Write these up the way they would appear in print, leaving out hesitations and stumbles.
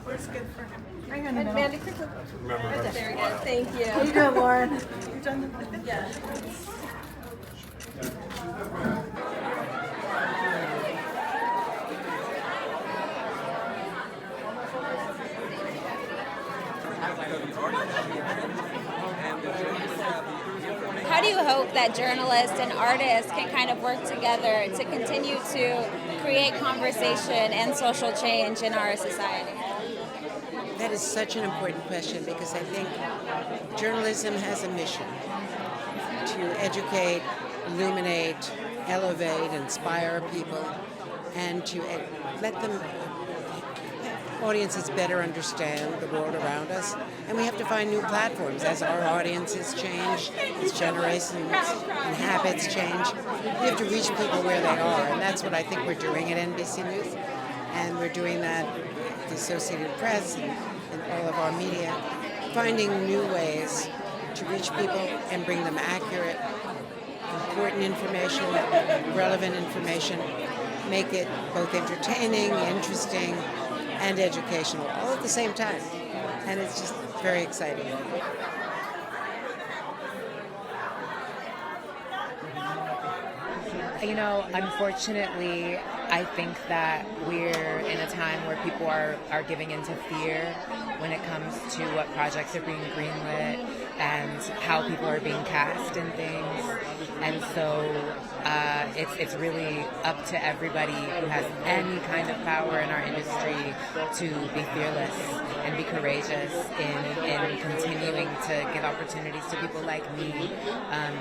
Where's good for him? Right here in And the Mandy, middle. quickly. Remember Right her. there. Very good. Thank you. How you doing, Lorne? You done the Yeah. How do you hope that journalists and artists can kind of work together to continue to create conversation and social change in our society? That is such an important question because I think journalism has a mission to educate, illuminate, elevate, inspire people, and to let them audiences better understand the world around us. And we have to find new platforms as our audiences change, as generations and habits change. We have to reach people where they are, and that's what I think we're doing at NBC News. And we're doing that with the Associated Press and all of our media, finding new ways to reach people and bring them accurate, important information, relevant information, make it both entertaining, interesting, and educational, all at the same time. And it's just very exciting. You know, unfortunately, I think that we're in a time where people are giving into fear when it comes to what projects are being greenlit and how people are being cast in things. And so it's really up to everybody who has any kind of power in our industry to be fearless and be courageous in continuing to give opportunities to people like me,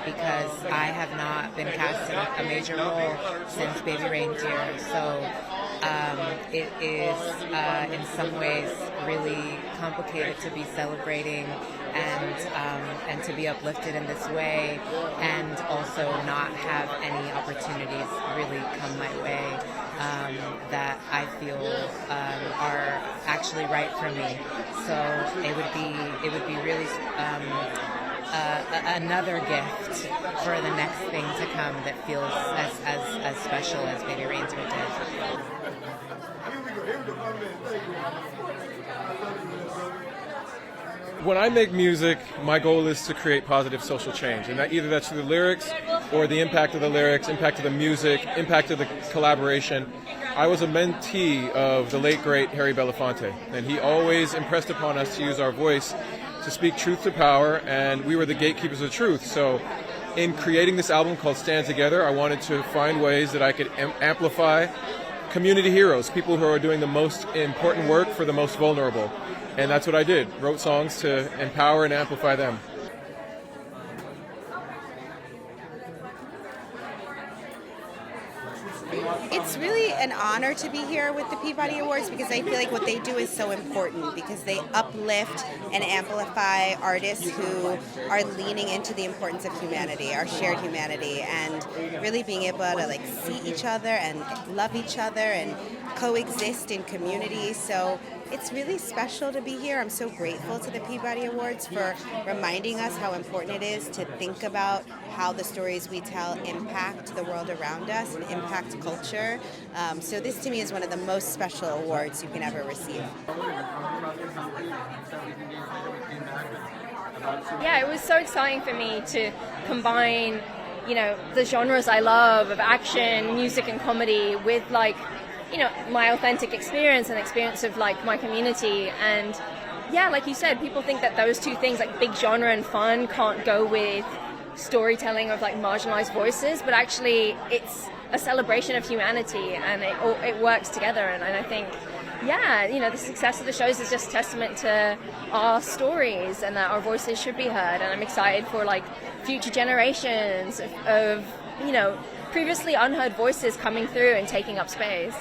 because I have not been cast in a major role since Baby Reindeer. So it is in some ways really complicated to be celebrating and to be uplifted in this way, and also not have any opportunities really come my way that I feel are actually right for me. So it would be really another gift for the next thing to come that feels as special as Baby Reindeer did. When I make music, my goal is to create positive social change, and that either that's through the lyrics or the impact of the lyrics, impact of the music, impact of the collaboration. I was a mentee of the late, great Harry Belafonte, and he always impressed upon us to use our voice to speak truth to power, and we were the gatekeepers of truth. So in creating this album called Stand Together, I wanted to find ways that I could amplify community heroes, people who are doing the most important work for the most vulnerable. And that's what I did, wrote songs to empower and amplify them. It's really an honor to be here with the Peabody Awards because I feel like what they do is so important because they uplift and amplify artists who are leaning into the importance of humanity, our shared humanity, and really being able to see each other and love each other and coexist in community. So it's really special to be here. I'm so grateful to the Peabody Awards for reminding us how important it is to think about how the stories we tell impact the world around us and impact culture. So this to me is one of the most special awards you can ever receive. Yeah, it was so exciting for me to combine, the genres I love of action, music, and comedy with my authentic experience and experience of my community. And yeah, like you said, people think that those two things, big genre and fun, can't go with storytelling of marginalized voices, but actually it's a celebration of humanity, and it works together. And I think, the success of the shows is just testament to our stories and that our voices should be heard. And I'm excited for future generations of previously unheard voices coming through and taking up space.